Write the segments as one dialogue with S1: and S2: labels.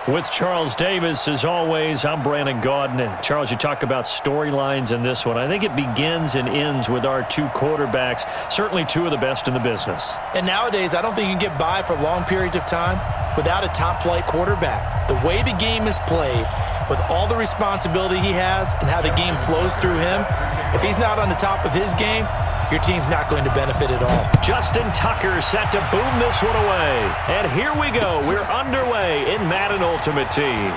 S1: With Charles Davis, as always, I'm Brandon Gaudin. Charles, you talk about storylines in this one. I think it begins and ends with our two quarterbacks, certainly two of the best in the business.
S2: And nowadays, I don't think you can get by for long periods of time without a top-flight quarterback. The way the game is played, with all the responsibility he has and how the game flows through him, if he's not on the top of his game, your team's not going to benefit at all.
S1: Justin Tucker set to boom this one away. And here we go. We're underway in Madden Ultimate Team.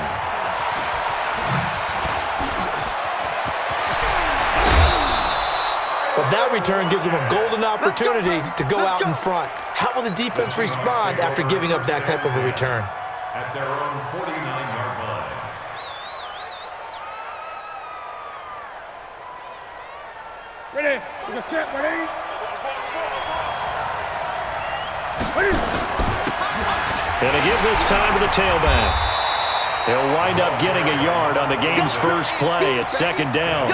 S2: Well, that return gives him a golden opportunity to go out in front. How will the defense respond after giving up that type of a return?
S3: At their own 49-yard line.
S4: Ready? We're set, ready?
S1: And to give this time to the tailback. He'll wind up getting a yard on the game's first play. It's second down.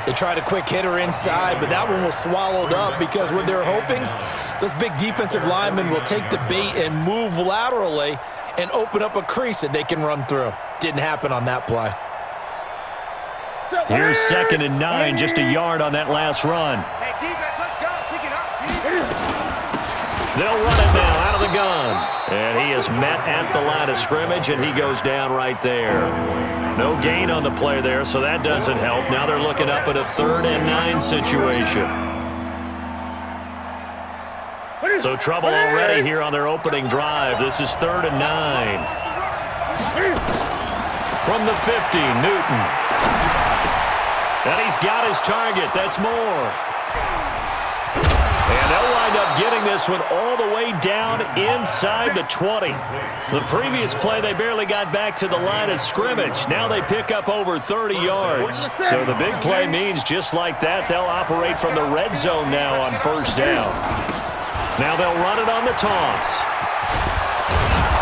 S2: They tried a quick hitter inside, but that one was swallowed up because what they're hoping, those big defensive linemen will take the bait and move laterally and open up a crease that they can run through. Didn't happen on that play.
S1: Here's 2nd and 9, just a yard on that last run.
S4: Hey, defense, let's go. Pick it up.
S1: They'll run it now out of the gun. And he is met at the line of scrimmage, and he goes down right there. No gain on the play there, so that doesn't help. Now they're looking up at a 3rd and 9 situation. So trouble already here on their opening drive. This is 3rd and 9. From the 50, Newton. And he's got his target. That's more. And they'll wind up getting this one all the way down inside the 20. The previous play, they barely got back to the line of scrimmage. Now they pick up over 30 yards. So the big play means just like that, they'll operate from the red zone now on 1st down. Now they'll run it on the toss.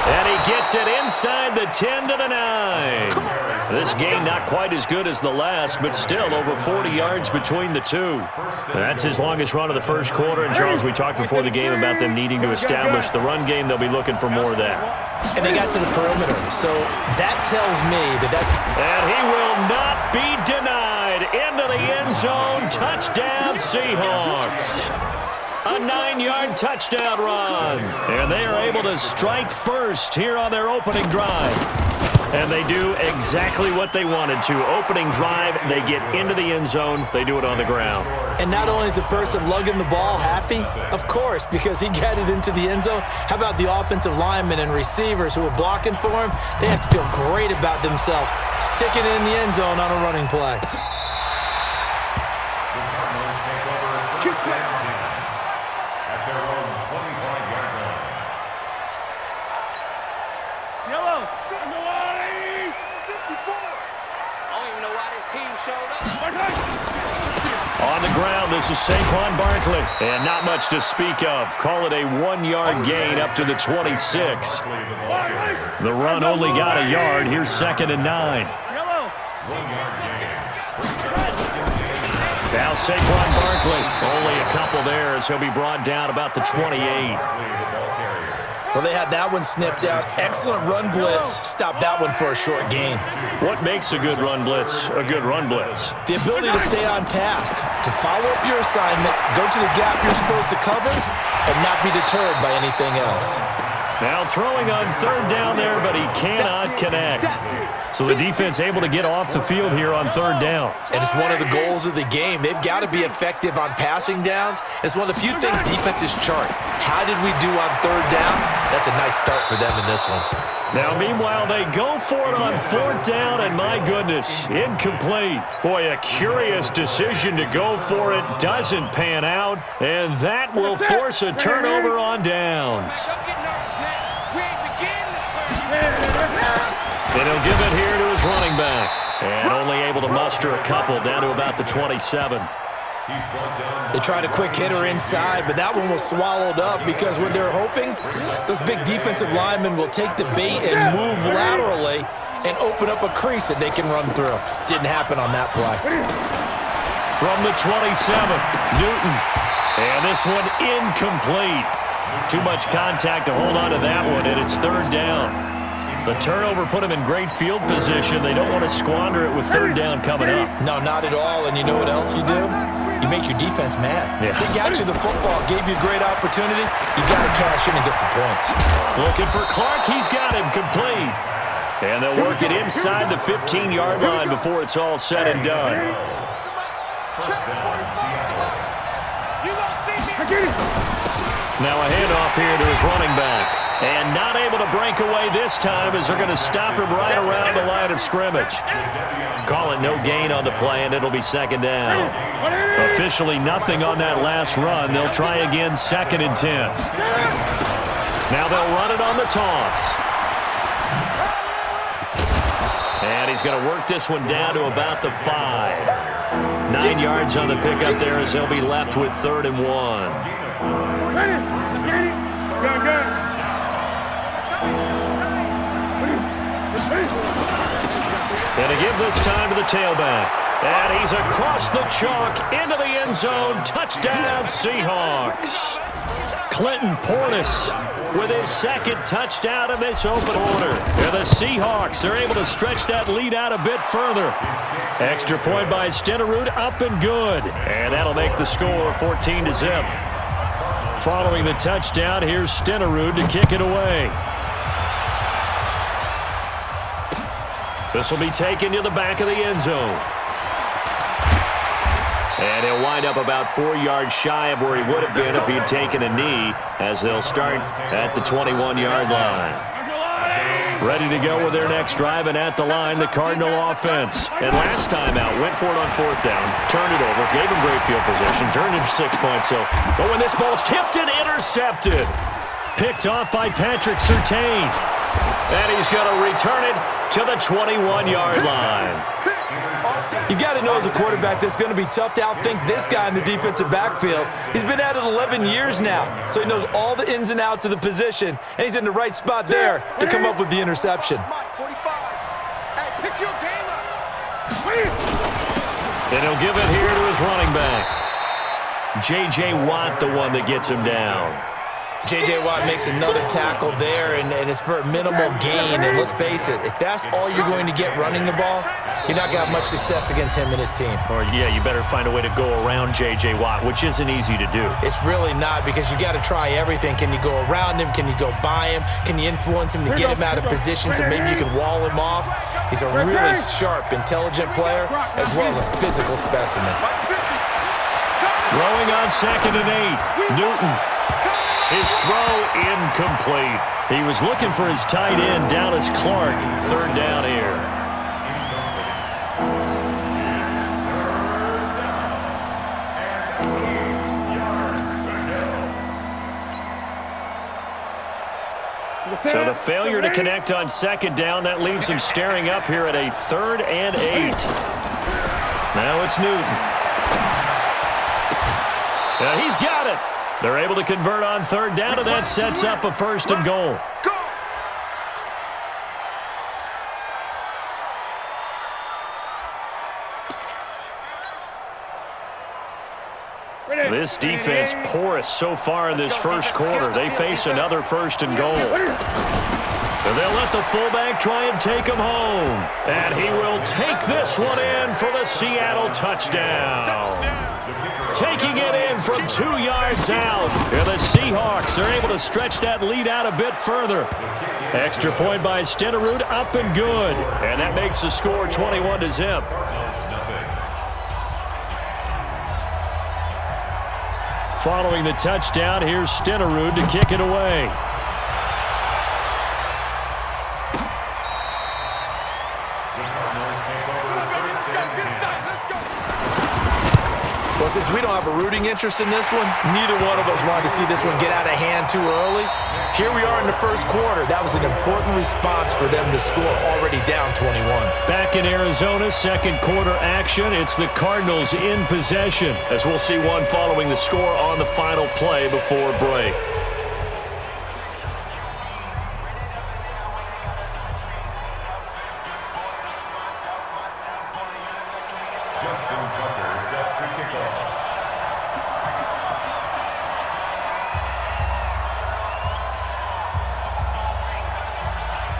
S1: And he gets it inside the 10 to the 9. This game not quite as good as the last, but still over 40 yards between the two. That's his longest run of the first quarter. And, Charles, we talked before the game about them needing to establish the run game. They'll be looking for more of that.
S2: And they got to the perimeter, so that tells me that that's...
S1: And he will not be denied. Into the end zone. Touchdown, Seahawks. A 9-yard touchdown run. And they are able to strike first here on their opening drive. And they do exactly what they wanted to. Opening drive, they get into the end zone. They do it on the ground.
S2: And not only is the person lugging the ball happy, of course, because he got it into the end zone. How about the offensive linemen and receivers who are blocking for him? They have to feel great about themselves, sticking it in the end zone on a running play.
S1: On the ground, this is Saquon Barkley. And not much to speak of. Call it a 1-yard gain up to the 26. The run only got a yard. Here's 2nd and 9. Now Saquon Barkley. Only a couple there as he'll be brought down about the 28.
S2: Well, they had that one sniffed out. Excellent run blitz. Stopped that one for a short gain.
S1: What makes a good run blitz a good run blitz?
S2: The ability to stay on task, to follow up your assignment, go to the gap you're supposed to cover, and not be deterred by anything else.
S1: Now throwing on 3rd down there, but he cannot connect. So the defense able to get off the field here on 3rd down.
S2: And it's one of the goals of the game. They've got to be effective on passing downs. It's one of the few things defenses chart. How did we do on 3rd down? That's a nice start for them in this one.
S1: Now, meanwhile, they go for it on 4th down, and my goodness, incomplete. Boy, a curious decision to go for it. Doesn't pan out, and that will force a turnover on downs. And he'll give it here to his running back. And only able to muster a couple down to about the 27.
S2: They tried a quick hitter inside, but that one was swallowed up because what they're hoping, those big defensive linemen will take the bait and move laterally and open up a crease that they can run through. Didn't happen on that play.
S1: From the 27, Newton. And this one incomplete. Too much contact to hold on to that one, and it's 3rd down. The turnover put them in great field position. They don't want to squander it with third down coming up.
S2: No, not at all. And you know what else you do? You make your defense mad.
S1: Yeah.
S2: They got you the football, gave you a great opportunity. You got to cash in and get some points.
S1: Looking for Clark. He's got him complete. And they'll work it inside the 15-yard line before it's all said and done. Now a handoff here to his running back. And not able to break away this time as they're going to stop him right around the line of scrimmage. Call it no gain on the play, and it'll be second down. Officially nothing on that last run. They'll try again, 2nd and 10. Now they'll run it on the toss. And he's going to work this one down to about the 5. 9 yards on the pickup there as they'll be left with 3rd and 1. And to give this time to the tailback. And he's across the chalk into the end zone. Touchdown, Seahawks. Clinton Portis with his 2nd touchdown in this open order. And the Seahawks are able to stretch that lead out a bit further. Extra point by Stenerud, up and good. And that'll make the score 14-0. Following the touchdown, here's Stenerud to kick it away. This will be taken to the back of the end zone. And he'll wind up about 4 yards shy of where he would have been if he had taken a knee, as they'll start at the 21-yard line. Ready to go with their next drive, and at the line, the Cardinal offense. And last time out, went for it on 4th down, turned it over, gave him great field position, turned it to 6 points. But when this ball's tipped and intercepted, picked off by Patrick Surtain. And he's going to return it to the 21-yard line.
S2: You've got to know as a quarterback that's going to be tough to outthink this guy in the defensive backfield. He's been at it 11 years now, so he knows all the ins and outs of the position, and he's in the right spot there to come up with the interception.
S1: And he'll give it here to his running back. J.J. Watt, the one that gets him down.
S2: J.J. Watt makes another tackle there, and it's for a minimal gain. And let's face it, if that's all you're going to get running the ball, you're not going to have much success against him and his team.
S1: Or, yeah, you better find a way to go around J.J. Watt, which isn't easy to do.
S2: It's really not, because you got to try everything. Can you go around him? Can you go by him? Can you influence him to get him out of position so maybe you can wall him off? He's a really sharp, intelligent player, as well as a physical specimen.
S1: Throwing on 2nd and 8. Newton. His throw incomplete. He was looking for his tight end, Dallas Clark. 3rd down here. So the failure to connect on 2nd down, that leaves him staring up here at a 3rd and 8. Now it's Newton. He's got it. They're able to convert on 3rd down, and that sets up a 1st and goal. This defense porous so far in this first quarter. They face another 1st and goal. And they'll let the fullback try and take him home. And he will take this one in for the Seattle touchdown. Taking it in from 2 yards out. And the Seahawks are able to stretch that lead out a bit further. Extra point by Stenerud, up and good. And that makes the score 21-0. Following the touchdown, here's Stenerud to kick it away.
S2: Well, since we don't have a rooting interest in this one, neither one of us wanted to see this one get out of hand too early. Here we are in the first quarter. That was an important response for them to score, already down 21. Back in Arizona, 2nd quarter action. It's the Cardinals in possession, as we'll see one following the score on the final play before break.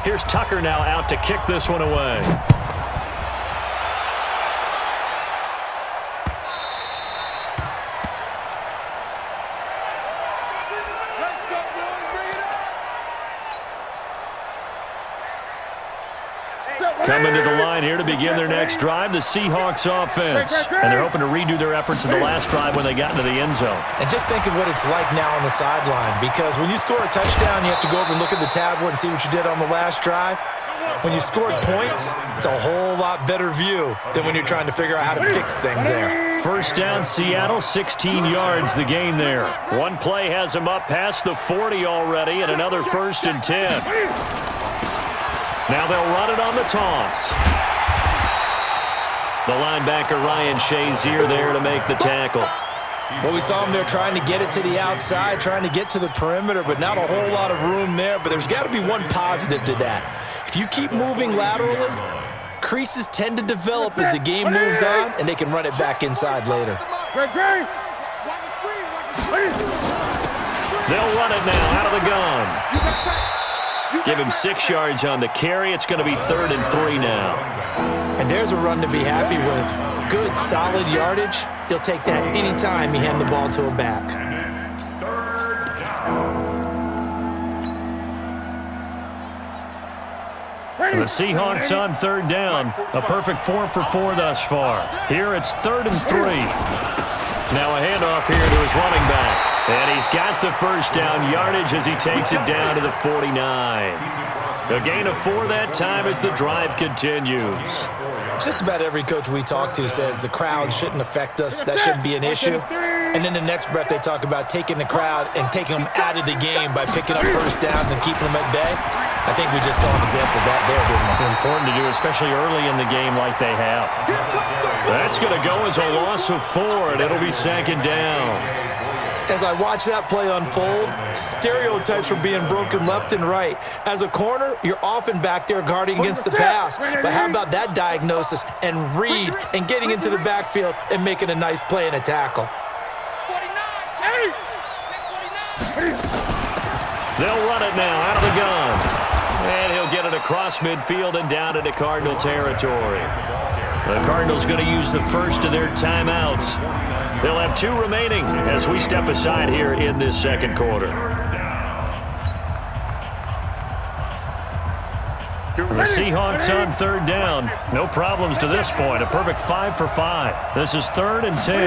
S1: Here's Tucker now out to kick this one away. Coming to the line here to begin their next drive, the Seahawks offense. And they're hoping to redo their efforts in the last drive when they got into the end zone.
S2: And just think of what it's like now on the sideline, because when you score a touchdown, you have to go over and look at the tablet and see what you did on the last drive. When you scored points, it's a whole lot better view than when you're trying to figure out how to fix things there.
S1: First down, Seattle, 16 yards the gain there. One play has them up past the 40 already, and another 1st and 10. Now they'll run it on the toss. The linebacker, Ryan Shazier, there to make the tackle.
S2: Well, we saw him there trying to get it to the outside, trying to get to the perimeter, but not a whole lot of room there. But there's got to be one positive to that. If you keep moving laterally, creases tend to develop as the game moves on, and they can run it back inside later.
S1: They'll run it now out of the gun. Give him 6 yards on the carry. It's going to be 3rd and 3 now.
S2: And there's a run to be happy with. Good, solid yardage. He'll take that anytime you hand the ball to a back.
S1: The Seahawks on 3rd down. A perfect 4 for 4 thus far. Here it's 3rd and 3. Now a handoff here to his running back. And he's got the first down yardage as he takes it down to the 49. A gain of 4 that time as the drive continues.
S2: Just about every coach we talk to says the crowd shouldn't affect us. That shouldn't be an issue. And then the next breath they talk about taking the crowd and taking them out of the game by picking up first downs and keeping them at bay. I think we just saw an example of that there, didn't we?
S1: Important to do, especially early in the game like they have. That's going to go as a loss of 4, and it'll be 2nd down.
S2: As I watch that play unfold, stereotypes are being broken left and right. As a corner, you're often back there guarding against the pass. But how about that diagnosis and read and getting into the backfield and making a nice play and a tackle?
S1: They'll run it now out of the gun. And he'll get it across midfield and down into Cardinal territory. The Cardinals going to use the first of their timeouts. They'll have 2 remaining as we step aside here in this 2nd quarter. The Seahawks on 3rd down. No problems to this point. A perfect 5 for 5. This is 3rd and 10.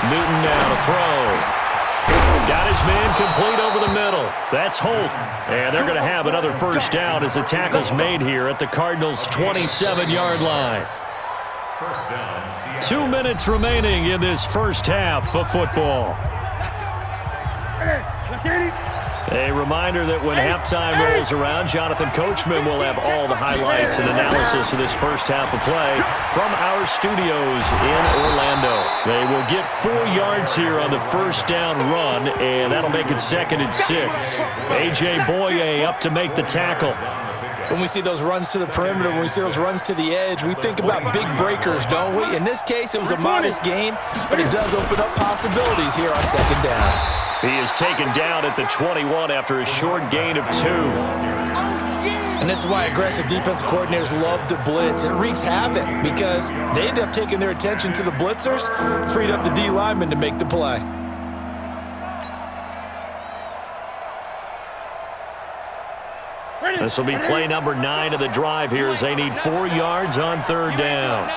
S1: Newton now to throw. Got his man complete over the middle. That's Holt. And they're going to have another first down as the tackle's made here at the Cardinals' 27-yard line. 2 minutes remaining in this first half of football. A reminder that when halftime rolls around, Jonathan Coachman will have all the highlights and analysis of this first half of play from our studios in Orlando. They will get 4 yards here on the first down run, and that'll make it 2nd and 6. A.J. Boye up to make the tackle.
S2: When we see those runs to the perimeter, when we see those runs to the edge, we think about big breakers, don't we? In this case, it was a modest gain, but it does open up possibilities here on 2nd down.
S1: He is taken down at the 21 after a short gain of 2.
S2: And this is why aggressive defense coordinators love to blitz. It wreaks havoc because they end up taking their attention to the blitzers, freed up the D lineman to make the play.
S1: This will be play number 9 of the drive here as they need 4 yards on 3rd down.